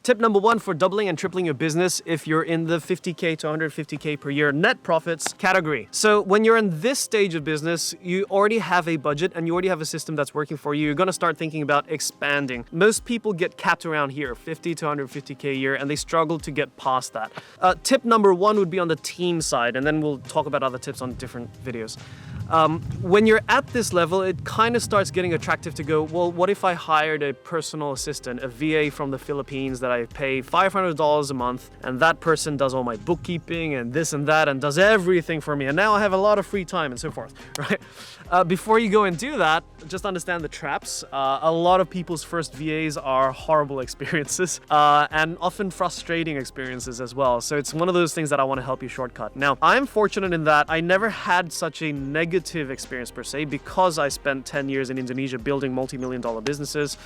Tip number one for doubling and tripling your business if you're in the 50K to 150K per year net profits category. So when you're in this stage of business, you already have a budget and you already have a system that's working for you. You're going to start thinking about expanding. Most people get capped around here, 50 to 150K a year, and they struggle to get past that. Tip number one would be on the team side, and then we'll talk about other tips on different videos. When you're at this level, it kind of starts getting attractive to go, well, what if I hired a personal assistant, a VA from the Philippines that I pay $500 a month, and that person does all my bookkeeping and this and that and does everything for me, and now I have a lot of free time and so forth, right? Before you go and do that, just understand the traps. A lot of people's first VAs are horrible experiences and often frustrating experiences as well. So it's one of those things that I want to help you shortcut. Now, I'm fortunate in that I never had such a negative experience per se because I spent 10 years in Indonesia building multi-million-dollar businesses.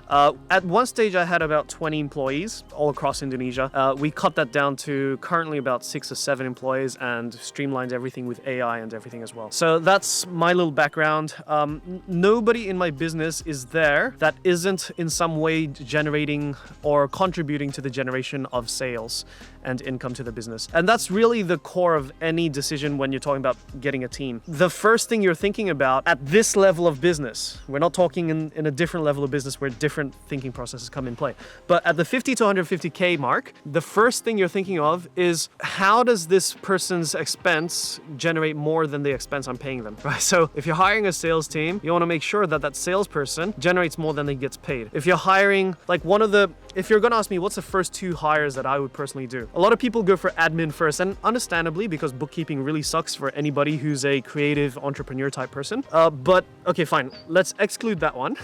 At one stage, I had about 20 employees all across Indonesia. We cut that down to currently about 6 or 7 employees and streamlined everything with AI and everything as well. So that's my little background. Nobody in my business is there that isn't in some way generating or contributing to the generation of sales and income to the business. And that's really the core of any decision when you're talking about getting a team. The first thing you're thinking about at this level of business, we're not talking in a different level of business where different thinking processes come in play. But at the 50 to 150K mark, the first thing you're thinking of is how does this person's expense generate more than the expense I'm paying them, right? So if you're hiring a sales team, you want to make sure that that salesperson generates more than he gets paid. If you're hiring, if you're going to ask me what's the first 2 hires that I would personally do, a lot of people go for admin first, and understandably, because bookkeeping really sucks for anybody who's a creative entrepreneur type person. But okay, fine. Let's exclude that one.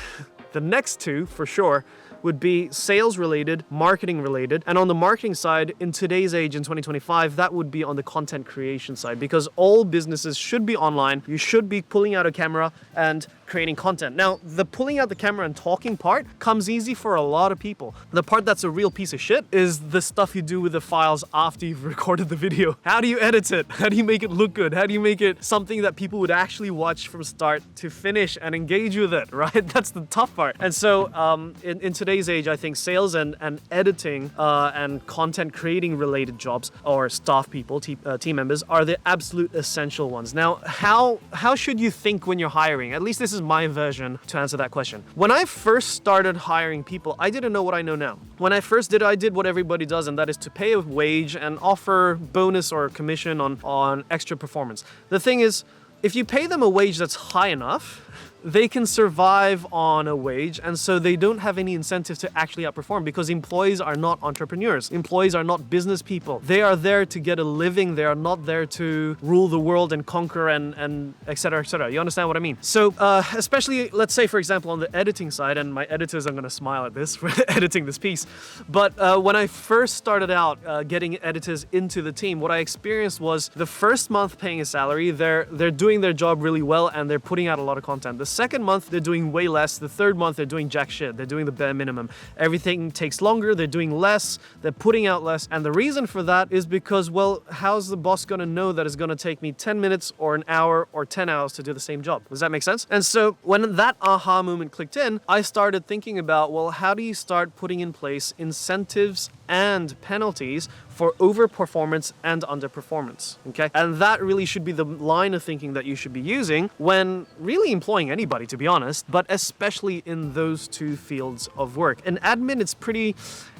The next 2, for sure, would be sales related, marketing related. And on the marketing side, in today's age, in 2025, that would be on the content creation side, because all businesses should be online. You should be pulling out a camera and creating content. Now, the pulling out the camera and talking part comes easy for a lot of people. The part that's a real piece of shit is the stuff you do with the files after you've recorded the video. How do you edit it? How do you make it look good? How do you make it something that people would actually watch from start to finish and engage with it, right? That's the tough part. And so in today's age, I think sales and editing and content creating related jobs or staff people, team members, are the absolute essential ones. Now, how should you think when you're hiring? At least this is my version to answer that question. When I first started hiring people, I didn't know what I know now. When I first did, I did what everybody does, and that is to pay a wage and offer bonus or commission on extra performance. The thing is, if you pay them a wage that's high enough, they can survive on a wage, and so they don't have any incentive to actually outperform, because employees are not entrepreneurs. Employees are not business people. They are there to get a living. They are not there to rule the world and conquer and et cetera, et cetera. You understand what I mean? So especially, let's say, for example, on the editing side, and my editors are going to smile at this for editing this piece, but when I first started out getting editors into the team, what I experienced was the first month paying a salary, they're doing their job really well and they're putting out a lot of content. The second month, they're doing way less. The third month, they're doing jack shit. They're doing the bare minimum. Everything takes longer. They're doing less. They're putting out less. And the reason for that is because, well, how's the boss going to know that it's going to take me 10 minutes or an hour or 10 hours to do the same job? Does that make sense? And so when that aha moment clicked in, I started thinking about, well, how do you start putting in place incentives and penalties for overperformance and underperformance, okay? And that really should be the line of thinking that you should be using when really employing anybody, to be honest, but especially in those 2 fields of work. In admin,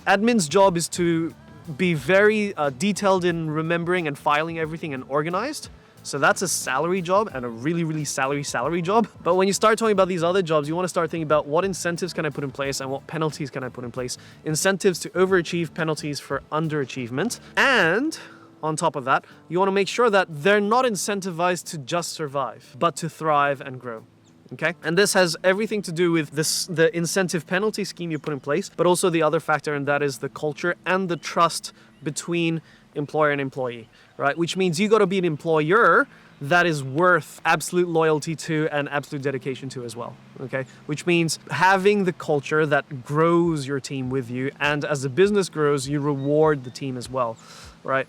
admin's job is to be very detailed in remembering and filing everything and organized. So that's a salary job, and a really, really salary job. But when you start talking about these other jobs, you want to start thinking about what incentives can I put in place and what penalties can I put in place. Incentives to overachieve, penalties for underachievement. And on top of that, you want to make sure that they're not incentivized to just survive, but to thrive and grow. Okay? And this has everything to do with the incentive penalty scheme you put in place, but also the other factor, and that is the culture and the trust between employer and employee, right? Which means you got to be an employer that is worth absolute loyalty to and absolute dedication to as well, okay? Which means having the culture that grows your team with you, and as the business grows, you reward the team as well, right?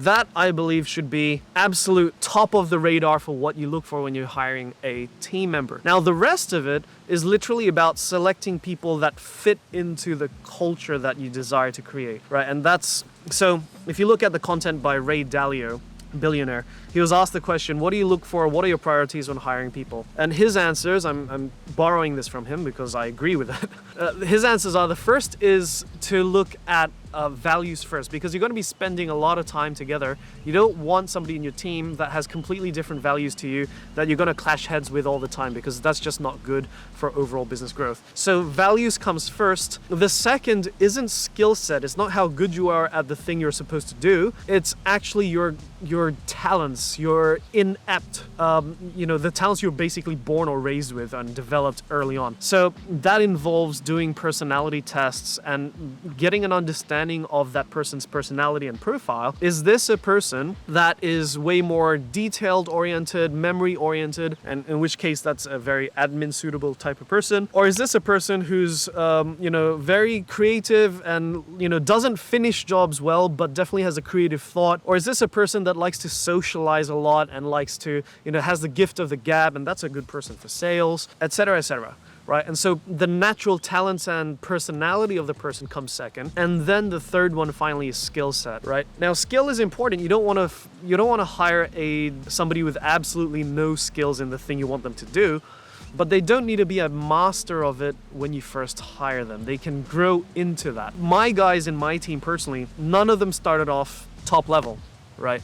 That, I believe, should be absolute top of the radar for what you look for when you're hiring a team member. Now, the rest of it is literally about selecting people that fit into the culture that you desire to create, right? And that's, so if you look at the content by Ray Dalio, billionaire, he was asked the question, what do you look for? What are your priorities when hiring people? And his answers, I'm borrowing this from him because I agree with it. His answers are, the first is to look at values first, because you're going to be spending a lot of time together. You don't want somebody in your team that has completely different values to you that you're going to clash heads with all the time, because that's just not good for overall business growth. So values comes first. The second isn't skill set. It's not how good you are at the thing you're supposed to do. It's actually your talents, your inept, the talents you're basically born or raised with and developed early on. So that involves doing personality tests and getting an understanding of that person's personality and profile. Is this a person that is way more detailed oriented, memory oriented, and in which case that's a very admin suitable type of person? Or is this a person who's very creative and doesn't finish jobs well but definitely has a creative thought? Or is this a person that likes to socialize a lot and likes to has the gift of the gab, and that's a good person for sales, etc., etc.? Right? And so the natural talents and personality of the person comes second, and then the third one finally is skill set, right? Now, skill is important. You don't want to hire somebody with absolutely no skills in the thing you want them to do, but they don't need to be a master of it when you first hire them. They can grow into that. My guys in my team personally, none of them started off top level, right?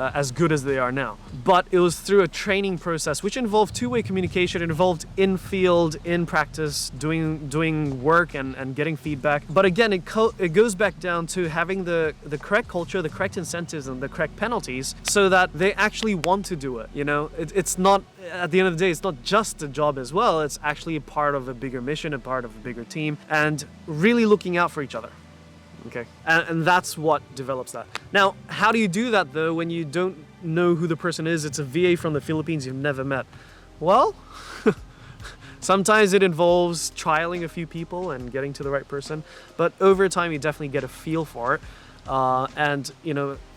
As good as they are now. But it was through a training process, which involved two-way communication. It involved in-field, in practice, doing work and getting feedback. But again, it goes back down to having the correct culture, the correct incentives, and the correct penalties so that they actually want to do it. It's not, at the end of the day, it's not just a job as well. It's actually a part of a bigger mission, a part of a bigger team, and really looking out for each other. Okay, and that's what develops that. Now, how do you do that though when you don't know who the person is? It's a VA from the Philippines you've never met. Well, sometimes it involves trialing a few people and getting to the right person, but over time you definitely get a feel for it. And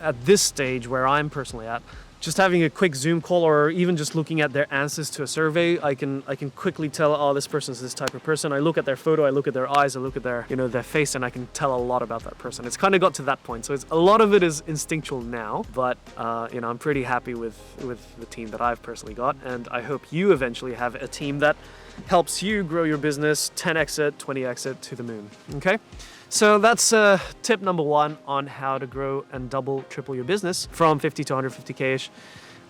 at this stage where I'm personally at, just having a quick Zoom call or even just looking at their answers to a survey, I can quickly tell, oh, this person's this type of person. I look at their photo, I look at their eyes, I look at their their face, and I can tell a lot about that person. It's kind of got to that point. So a lot of it is instinctual now, but I'm pretty happy with the team that I've personally got, and I hope you eventually have a team that helps you grow your business 10x it, 20x it to the moon. Okay? So that's tip number one on how to grow and double, triple your business from 50 to 150K-ish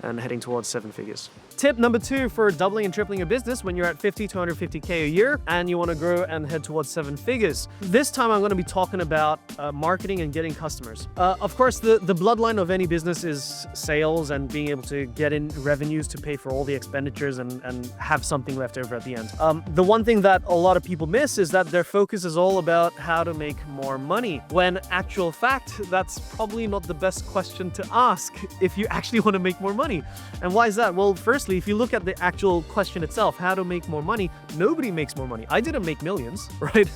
and heading towards 7 figures. Tip number two for doubling and tripling your business when you're at 50 to 150K a year and you want to grow and head towards 7 figures. This time I'm going to be talking about marketing and getting customers. Of course, the bloodline of any business is sales and being able to get in revenues to pay for all the expenditures and have something left over at the end. The one thing that a lot of people miss is that their focus is all about how to make more money, when actual fact, that's probably not the best question to ask if you actually want to make more money. And why is that? Well, firstly, if you look at the actual question itself, how to make more money, nobody makes more money. I didn't make millions, right?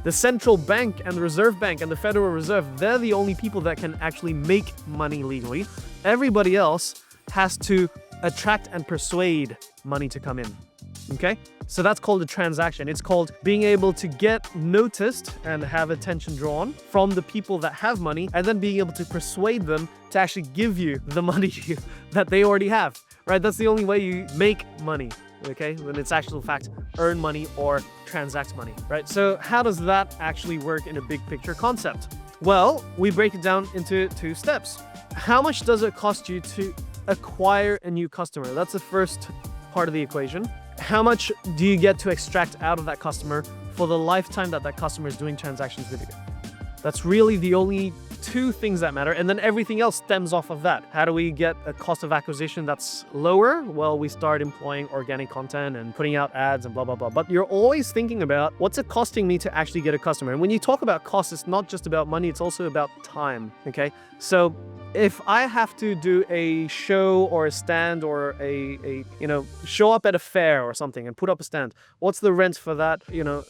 The central bank and the Reserve Bank and the Federal Reserve, they're the only people that can actually make money legally. Everybody else has to attract and persuade money to come in. Okay? So that's called a transaction. It's called being able to get noticed and have attention drawn from the people that have money, and then being able to persuade them to actually give you the money that they already have, right? That's the only way you make money, okay? When it's actual fact, earn money or transact money, right? So how does that actually work in a big picture concept? Well, we break it down into 2 steps. How much does it cost you to acquire a new customer? That's the first part of the equation. How much do you get to extract out of that customer for the lifetime that customer is doing transactions with you? That's really the only 2 things that matter, and then everything else stems off of that. How do we get a cost of acquisition that's lower? Well, we start employing organic content and putting out ads and blah, blah, blah. But you're always thinking about what's it costing me to actually get a customer. And when you talk about cost, it's not just about money, it's also about time, okay? So if I have to do a show or a stand or a show up at a fair or something and put up a stand, what's the rent for that?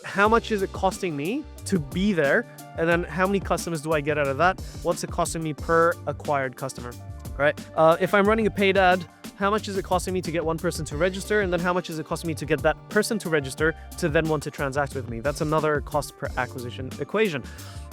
How much is it costing me to be there? And then how many customers do I get out of that? What's it costing me per acquired customer, right? If I'm running a paid ad, how much is it costing me to get one person to register? And then how much is it costing me to get that person to register to then want to transact with me? That's another cost per acquisition equation.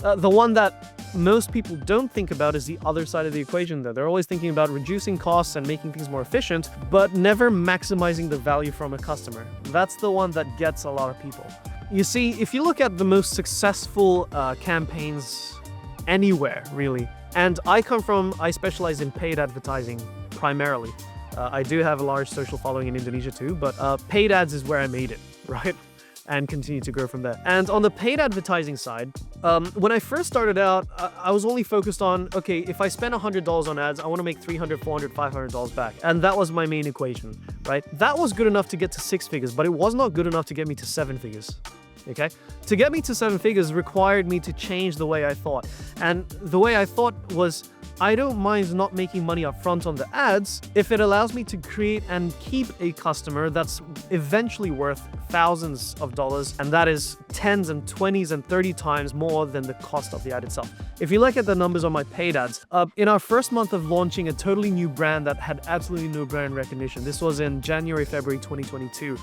The one that most people don't think about is the other side of the equation, though. They're always thinking about reducing costs and making things more efficient, but never maximizing the value from a customer. That's the one that gets a lot of people. You see, if you look at the most successful campaigns anywhere, really, and I specialize in paid advertising primarily. I do have a large social following in Indonesia too, but paid ads is where I made it, right? And continue to grow from there. And on the paid advertising side, when I first started out, I was only focused on, okay, if I spend $100 on ads, I want to make $300, $400, $500 back. And that was my main equation, right? That was good enough to get to 6 figures, but it was not good enough to get me to 7 figures. Okay? To get me to 7 figures required me to change the way I thought. And the way I thought was, I don't mind not making money up front on the ads if it allows me to create and keep a customer that's eventually worth thousands of dollars, and that is 10s and 20s and 30 times more than the cost of the ad itself. If you look at the numbers on my paid ads, in our first month of launching a totally new brand that had absolutely no brand recognition, this was in January, February 2022,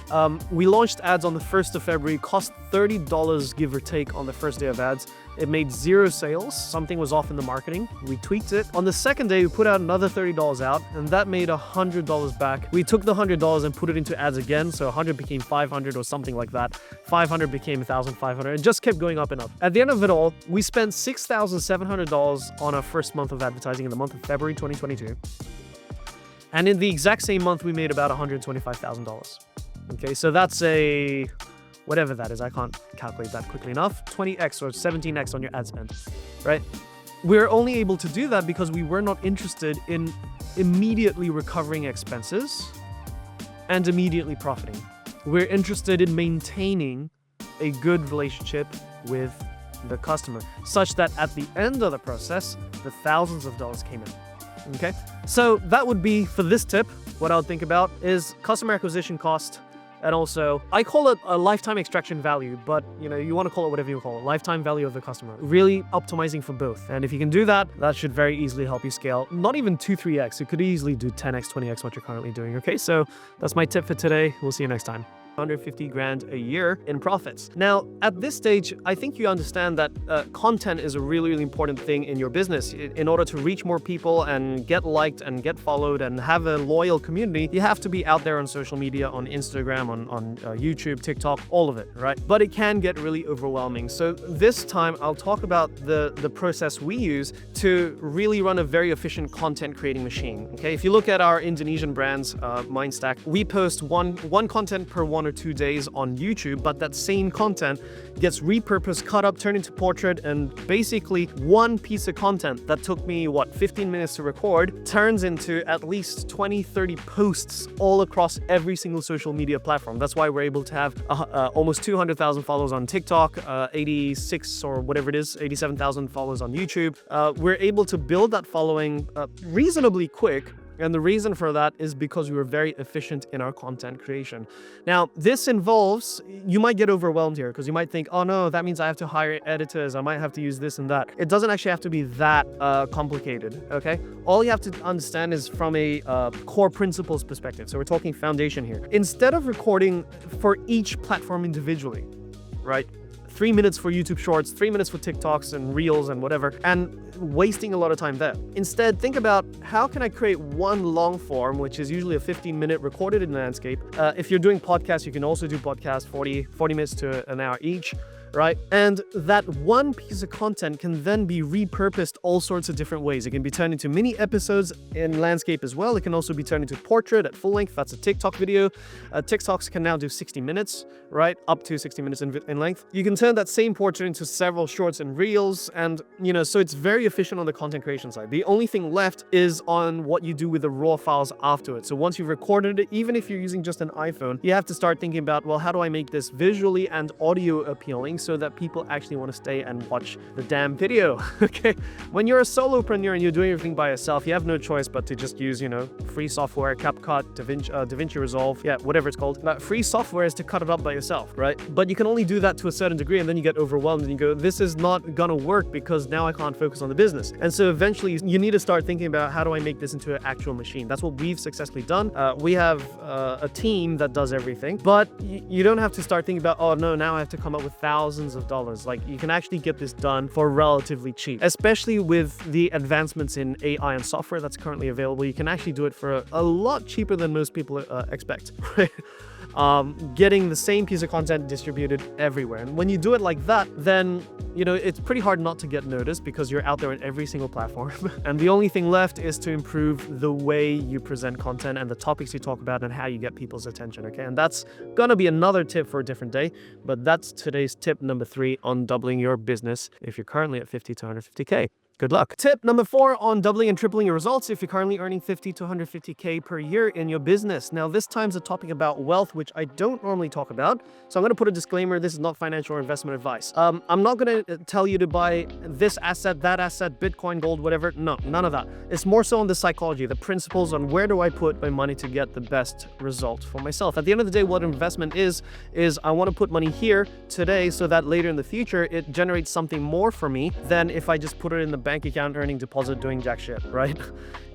we launched ads on the 1st of February, cost $30 give or take on the first day of ads. It made 0 sales. Something was off in the marketing. We tweaked it. On the second day, we put out another $30 out, and that made $100 back. We took the $100 and put it into ads again, so 100 became 500 or something like that. 500 became 1,500. It just kept going up and up. At the end of it all, we spent $6,700 on our first month of advertising in the month of February 2022. And in the exact same month, we made about $125,000. Okay, so that's a... whatever that is, I can't calculate that quickly enough, 20x or 17x on your ad spend, right? We're only able to do that because we were not interested in immediately recovering expenses and immediately profiting. We're interested in maintaining a good relationship with the customer, such that at the end of the process, the thousands of dollars came in, okay? So that would be, for this tip, what I would think about is customer acquisition cost. And also, I call it a lifetime extraction value, but you want to call it whatever you call it, lifetime value of the customer. Really optimizing for both. And if you can do that, that should very easily help you scale. Not even 2-3x, it could easily do 10x, 20x what you're currently doing. Okay, so that's my tip for today. We'll see you next time. 150 grand a year in profits. Now, at this stage, I think you understand that content is a really, really important thing in your business. In order to reach more people and get liked and get followed and have a loyal community, you have to be out there on social media, on Instagram, on YouTube, TikTok, all of it, right? But it can get really overwhelming. So this time, I'll talk about the process we use to really run a very efficient content creating machine. Okay, if you look at our Indonesian brands, Mindstack, we post one content per 1 or 2 days on YouTube, but that same content gets repurposed, cut up, turned into portrait, and basically one piece of content that took me, 15 minutes to record, turns into at least 20-30 posts all across every single social media platform. That's why we're able to have almost 200,000 followers on TikTok, 86 or whatever it is, 87,000 followers on YouTube. We're able to build that following reasonably quick. And the reason for that is because we were very efficient in our content creation. Now, this involves, you might get overwhelmed here because you might think, oh no, that means I have to hire editors. I might have to use this and that. It doesn't actually have to be that complicated, okay? All you have to understand is from a core principles perspective. So we're talking foundation here. Instead of recording for each platform individually, right? 3 minutes for YouTube Shorts, 3 minutes for TikToks and Reels and whatever, and wasting a lot of time there. Instead, think about how can I create one long form, which is usually a 15-minute recorded in landscape. If you're doing podcasts, you can also do podcasts 40 minutes to an hour each. Right? And that one piece of content can then be repurposed all sorts of different ways. It can be turned into mini episodes in landscape as well. It can also be turned into portrait at full length. That's a TikTok video. TikToks can now do 60 minutes, right? Up to 60 minutes in length. You can turn that same portrait into several shorts and reels. And, so it's very efficient on the content creation side. The only thing left is on what you do with the raw files afterwards. So once you've recorded it, even if you're using just an iPhone, you have to start thinking about, well, how do I make this visually and audio appealing? doing so that people actually want to stay and watch the damn video. Okay, when you're a solopreneur and you're doing everything by yourself, you have no choice but to just use, free software, CapCut, DaVinci Resolve, whatever it's called. Free software is to cut it up by yourself, right? But you can only do that to a certain degree, and then you get overwhelmed and you go, this is not gonna work because now I can't focus on the business. And so eventually you need to start thinking about, how do I make this into an actual machine? That's what we've successfully done. We have a team that does everything, but you don't have to start thinking about, oh no, now I have to come up with thousands of dollars. Like, you can actually get this done for relatively cheap, especially with the advancements in AI and software that's currently available. You can actually do it for a lot cheaper than most people expect, right? Getting the same piece of content distributed everywhere. And when you do it like that, then, it's pretty hard not to get noticed because you're out there on every single platform. And the only thing left is to improve the way you present content and the topics you talk about and how you get people's attention, okay? And that's gonna be another tip for a different day, but that's today's tip number 3 on doubling your business if you're currently at 50 to 150K. Good luck. Tip number 4 on doubling and tripling your results if you're currently earning 50 to 150K per year in your business. Now, this time's a topic about wealth, which I don't normally talk about. So I'm going to put a disclaimer. This is not financial or investment advice. I'm not going to tell you to buy this asset, that asset, Bitcoin, gold, whatever. No, none of that. It's more so on the psychology, the principles on where do I put my money to get the best result for myself. At the end of the day, what investment is I want to put money here today so that later in the future, it generates something more for me than if I just put it in the bank account, earning deposit, doing jack shit, right?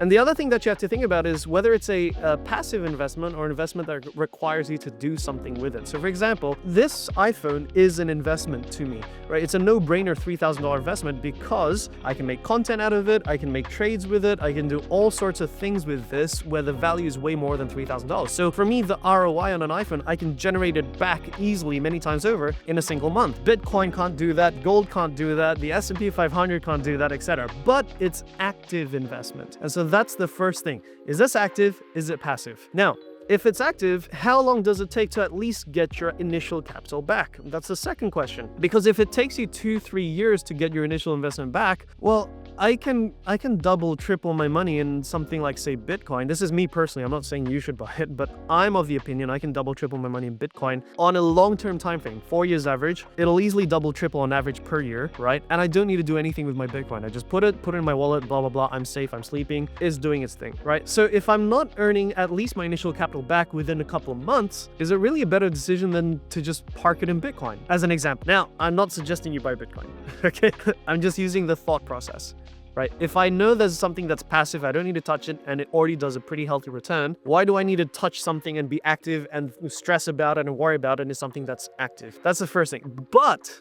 And the other thing that you have to think about is whether it's a passive investment or an investment that requires you to do something with it. So for example, this iPhone is an investment to me, right? It's a no-brainer $3,000 investment because I can make content out of it, I can make trades with it, I can do all sorts of things with this where the value is way more than $3,000. So for me, the ROI on an iPhone, I can generate it back easily many times over in a single month. Bitcoin can't do that, gold can't do that, the S&P 500 can't do that, etc. But it's active investment. And so that's the first thing. Is this active? Is it passive? Now, if it's active, how long does it take to at least get your initial capital back? That's the second question. Because if it takes you 2-3 years to get your initial investment back, well, I can double, triple my money in something like, say, Bitcoin. This is me personally. I'm not saying you should buy it, but I'm of the opinion I can double, triple my money in Bitcoin on a long-term time frame, 4 years average. It'll easily double, triple on average per year, right? And I don't need to do anything with my Bitcoin. I just put it in my wallet, blah, blah, blah. I'm safe. I'm sleeping. It's doing its thing, right? So if I'm not earning at least my initial capital back within a couple of months, is it really a better decision than to just park it in Bitcoin? As an example. Now, I'm not suggesting you buy Bitcoin, okay? I'm just using the thought process. Right? If I know there's something that's passive, I don't need to touch it, and it already does a pretty healthy return, why do I need to touch something and be active and stress about it and worry about it in something that's active? That's the first thing. But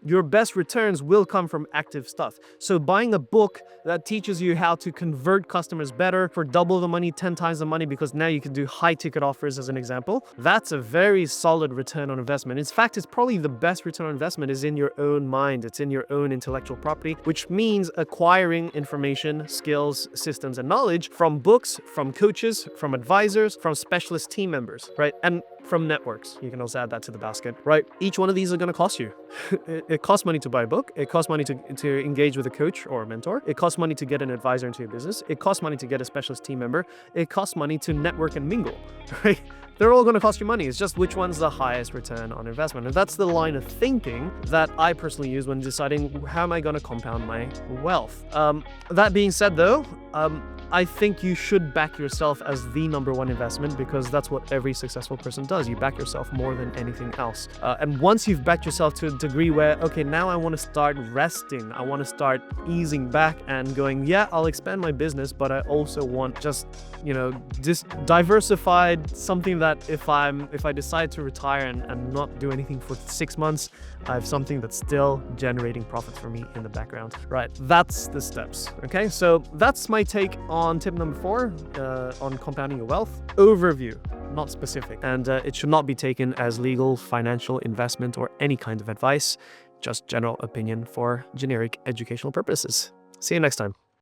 your best returns will come from active stuff. So buying a book that teaches you how to convert customers better for double the money, 10 times the money, because now you can do high ticket offers as an example, that's a very solid return on investment. In fact, it's probably the best return on investment is in your own mind. It's in your own intellectual property, which means acquiring information, skills, systems, and knowledge from books, from coaches, from advisors, from specialist team members, right? And from networks. You can also add that to the basket, right? Each one of these are going to cost you. It costs money to buy a book. It costs money to engage with a coach or a mentor. It costs money to get an advisor into your business. It costs money to get a specialist team member. It costs money to network and mingle, right? They're all going to cost you money. It's just which one's the highest return on investment. And that's the line of thinking that I personally use when deciding how am I going to compound my wealth. That being said, though, I think you should back yourself as the #1 investment because that's what every successful person does. You back yourself more than anything else. And once you've backed yourself to a degree where, okay, now I want to start resting. I want to start easing back and going, yeah, I'll expand my business, but I also want just, diversified something that if I decide to retire and not do anything for 6 months, I have something that's still generating profits for me in the background. Right, that's the steps. Okay, so that's my take on tip number 4 on compounding your wealth. Overview, not specific. And it should not be taken as legal, financial, investment, or any kind of advice, just general opinion for generic educational purposes. See you next time.